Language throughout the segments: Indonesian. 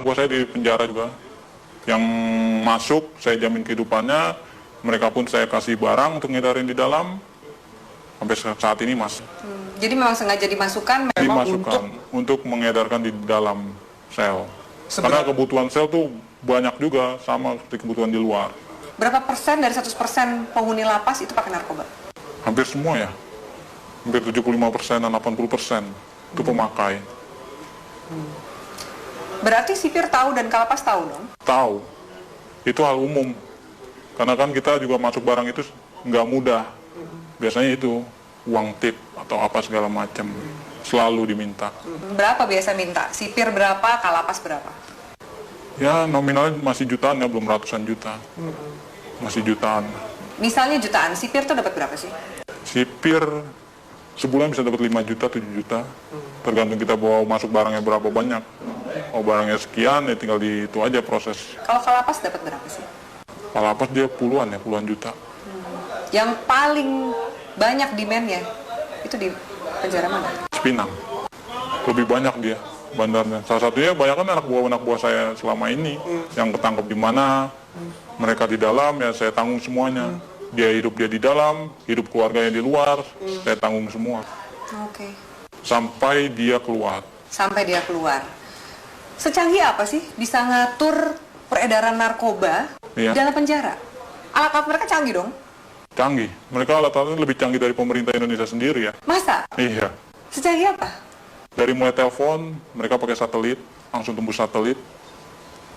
Buat saya di penjara juga. Yang masuk, saya jamin kehidupannya. Mereka pun saya kasih barang untuk ngedarin di dalam. Sampai saat ini masih. Jadi memang sengaja dimasukkan memang Dimasukkan untuk mengedarkan di dalam sel. Karena kebutuhan sel tuh banyak juga, sama seperti kebutuhan di luar. Berapa persen dari 100% penghuni lapas itu pakai narkoba? Hampir semua ya. Hampir 75% dan 80% itu pemakai. Berarti sipir tahu dan kalapas tahu dong? Tahu. Itu hal umum. Karena kan kita juga masuk barang itu nggak mudah. Biasanya itu uang tip atau apa segala macam. Selalu diminta. Berapa biasa minta? Sipir berapa, kalapas berapa? Ya nominalnya masih jutaan ya, belum ratusan juta. Masih jutaan. Misalnya jutaan, sipir tuh dapat berapa sih? Sipir sebulan bisa dapat 5 juta, 7 juta. Tergantung kita bawa masuk barangnya berapa banyak. Oh barangnya sekian, ya tinggal di itu aja proses. Kalau kalapas dapat berapa sih? Kalapas dia puluhan juta. Yang paling banyak demand-nya itu di penjara mana? Cipinang. Lebih banyak dia bandarnya. Salah satunya banyak kan anak buah saya selama ini yang ketangkep di mana, mereka di dalam ya saya tanggung semuanya. Dia di dalam, hidup keluarganya di luar, saya tanggung semua. Oke. Sampai dia keluar. Sampai dia keluar. Secanggih apa sih bisa ngatur peredaran narkoba Iya. di dalam penjara? Alat-alat mereka canggih dong? Canggih. Mereka alat-alatnya lebih canggih dari pemerintah Indonesia sendiri ya. Masa? Iya. Secanggih apa? Dari mulai telepon, mereka pakai satelit, langsung tembus satelit.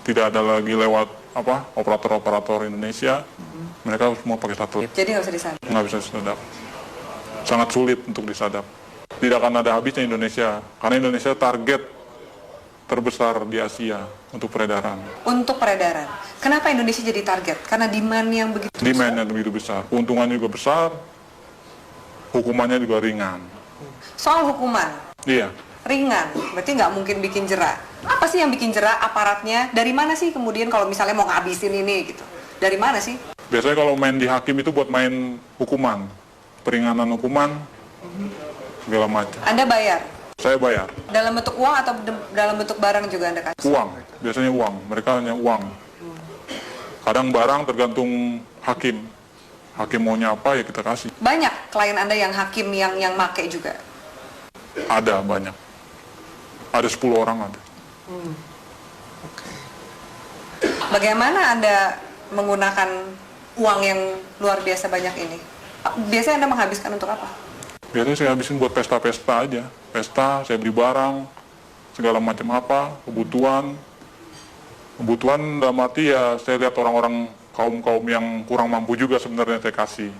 Tidak ada lagi lewat operator-operator Indonesia. Mereka semua pakai satelit. Jadi nggak bisa disadap. Nggak bisa disadap. Sangat sulit untuk disadap. Tidak akan ada habisnya Indonesia. Karena Indonesia target terbesar di Asia untuk peredaran. Untuk peredaran. Kenapa Indonesia jadi target? Karena demand yang begitu besar. Demand yang begitu besar. Keuntungannya juga besar. Hukumannya juga ringan. Soal hukuman. Iya. Ringan, berarti nggak mungkin bikin jerak. Apa sih yang bikin jerak aparatnya? Dari mana sih kemudian kalau misalnya mau ngabisin ini gitu? Dari mana sih? Biasanya kalau main di hakim itu buat main hukuman. Peringanan hukuman, segala macam. Anda bayar? Saya bayar. Dalam bentuk uang atau dalam bentuk barang juga Anda kasih? Uang, biasanya uang. Mereka hanya uang. Kadang barang tergantung hakim. Hakim maunya apa ya kita kasih. Banyak klien Anda yang hakim yang make juga? Ada banyak. Ada 10 orang ada. Bagaimana Anda menggunakan uang yang luar biasa banyak ini? Biasanya Anda menghabiskan untuk apa? Biasanya saya habisin buat pesta-pesta aja. Pesta, saya beli barang, segala macam apa, kebutuhan. Kebutuhan dalam arti ya saya lihat orang-orang kaum-kaum yang kurang mampu juga sebenarnya saya kasih.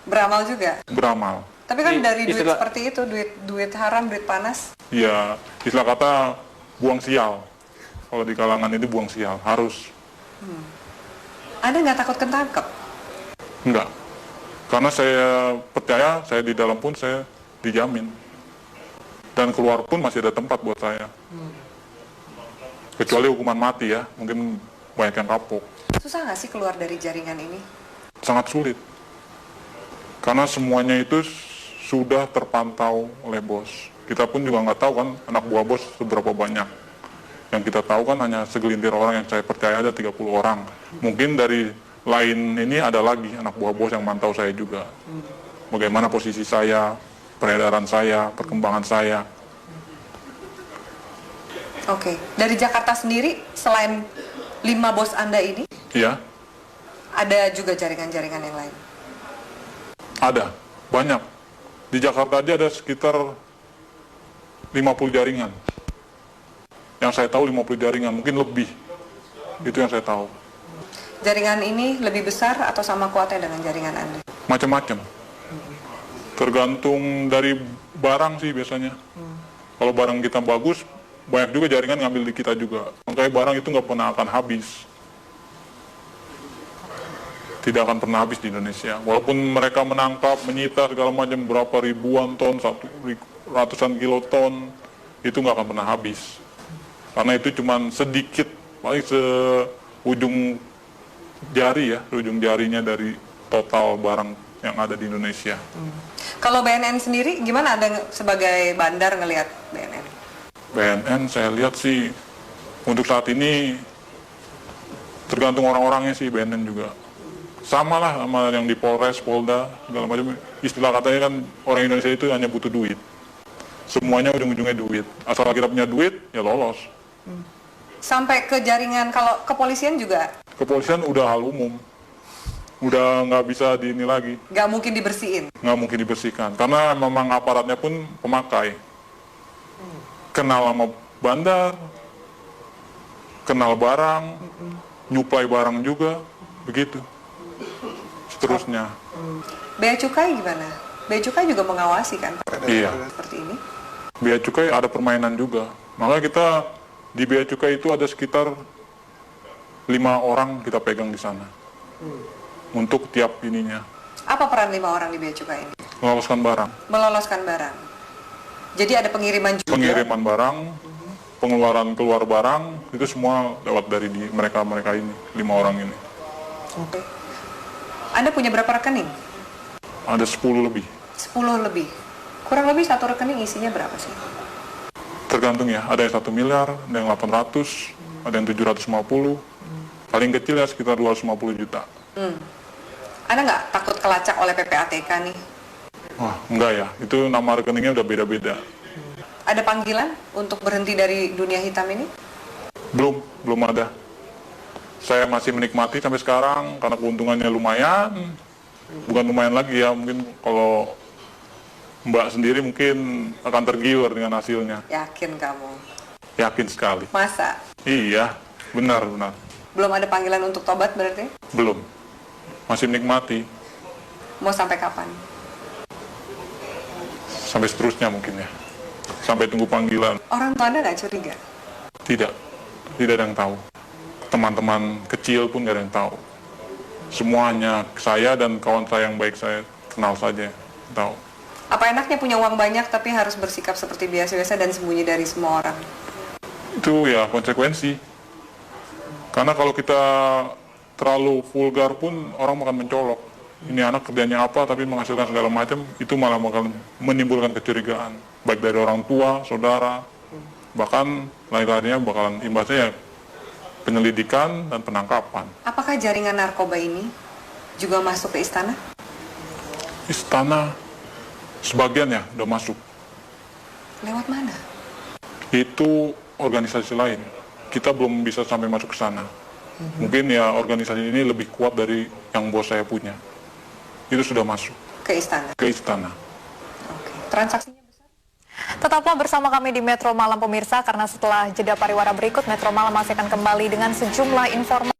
Beramal juga? Beramal. Tapi kan dari duit seperti itu, duit haram, duit panas. Ya, istilah kata buang sial. Kalau di kalangan ini buang sial, harus. Anda nggak takut ketangkep? Enggak. Karena saya percaya, saya di dalam pun saya dijamin. Dan keluar pun masih ada tempat buat saya. Kecuali hukuman mati ya, mungkin banyak yang kapok. Susah nggak sih keluar dari jaringan ini? Sangat sulit. Karena semuanya itu sudah terpantau oleh bos. Kita pun juga nggak tahu kan anak buah bos seberapa banyak. Yang kita tahu kan hanya segelintir orang yang saya percaya ada 30 orang. Mungkin dari lain ini ada lagi anak buah bos yang mantau saya juga. Bagaimana posisi saya, peredaran saya, perkembangan saya. Oke. Dari Jakarta sendiri, selain 5 bos Anda ini, Iya, ada juga jaringan-jaringan yang lain? ada. Banyak. Di Jakarta aja ada sekitar 50 jaringan. Yang saya tahu 50 jaringan, mungkin lebih. Itu yang saya tahu. Jaringan ini lebih besar atau sama kuatnya dengan jaringan Anda? Macam-macam. Tergantung dari barang sih biasanya. Kalau barang kita bagus, banyak juga jaringan ngambil di kita juga. Makanya barang itu nggak pernah akan habis. Tidak akan pernah habis di Indonesia. Walaupun mereka menangkap, menyita segala macam berapa ribuan ton, ratusan kiloton, itu nggak akan pernah habis. Karena itu cuma sedikit, paling seujung jari ya, ujung jarinya dari total barang yang ada di Indonesia. Kalau BNN sendiri, gimana Anda sebagai bandar ngelihat BNN? BNN saya lihat sih Untuk saat ini tergantung orang-orangnya sih, BNN juga. Sama lah sama yang di Polres, Polda, segala macam. Istilah katanya kan orang Indonesia itu hanya butuh duit. Semuanya ujung-ujungnya duit. Asal kita punya duit, ya lolos. Sampai ke jaringan, kalau kepolisian juga Kepolisian udah hal umum. Udah nggak bisa ini lagi. nggak mungkin dibersihin. Nggak mungkin dibersihkan. Karena memang aparatnya pun pemakai. Kenal sama bandar, kenal barang, nyuplai barang juga, begitu. Seterusnya. Bea Cukai gimana? Bea Cukai juga mengawasi kan Iya. seperti ini. Bea Cukai ada permainan juga. Maka kita di Bea Cukai itu ada sekitar 5 orang kita pegang di sana. Untuk tiap ininya. Apa peran 5 orang di Bea Cukai ini? Meloloskan barang. Meloloskan barang. Jadi ada pengiriman juga. Pengiriman barang, pengeluaran keluar barang, itu semua lewat dari mereka ini, 5 orang ini. Oke. Anda punya berapa rekening? Ada 10 lebih. 10 lebih. Kurang lebih satu rekening isinya berapa sih? Tergantung ya, ada yang 1 miliar, ada yang 800, ada yang 750. Paling kecil ya sekitar 250 juta. Anda nggak takut kelacak oleh PPATK nih? Wah, enggak ya, itu nama rekeningnya udah beda-beda. Ada panggilan untuk berhenti dari dunia hitam ini? Belum ada. Saya masih menikmati sampai sekarang karena keuntungannya lumayan. Bukan lumayan lagi ya, mungkin kalau Mbak sendiri mungkin akan tergiur dengan hasilnya. Yakin kamu? Yakin sekali. Masa? Iya, benar. Belum ada panggilan untuk tobat berarti? Belum. Masih menikmati. Mau sampai kapan? Sampai seterusnya mungkin ya. Sampai tunggu panggilan. Orang tua Anda nggak curiga? Tidak ada yang tahu. Teman-teman kecil pun nggak ada yang tahu. Semuanya saya dan kawan saya yang baik saya kenal saja tahu. Apa enaknya punya uang banyak tapi harus bersikap seperti biasa-biasa dan sembunyi dari semua orang? Itu ya konsekuensi. Karena kalau kita terlalu vulgar pun orang akan mencolok. Ini anak kerjanya apa tapi menghasilkan segala macam, itu malah bakal menimbulkan kecurigaan. Baik dari orang tua, saudara, bahkan lain-lainnya bakalan imbasnya ya penyelidikan dan penangkapan. Apakah jaringan narkoba ini juga masuk ke istana? Istana sebagian ya udah masuk. Lewat mana? Itu organisasi lain. Kita belum bisa sampai masuk ke sana. Mungkin ya organisasi ini lebih kuat dari yang bos saya punya. Itu sudah masuk Ke istana? ke istana. Oke. Transaksinya besar? Tetaplah bersama kami di Metro Malam pemirsa, karena setelah jeda pariwara berikut, Metro Malam masih akan kembali dengan sejumlah informasi.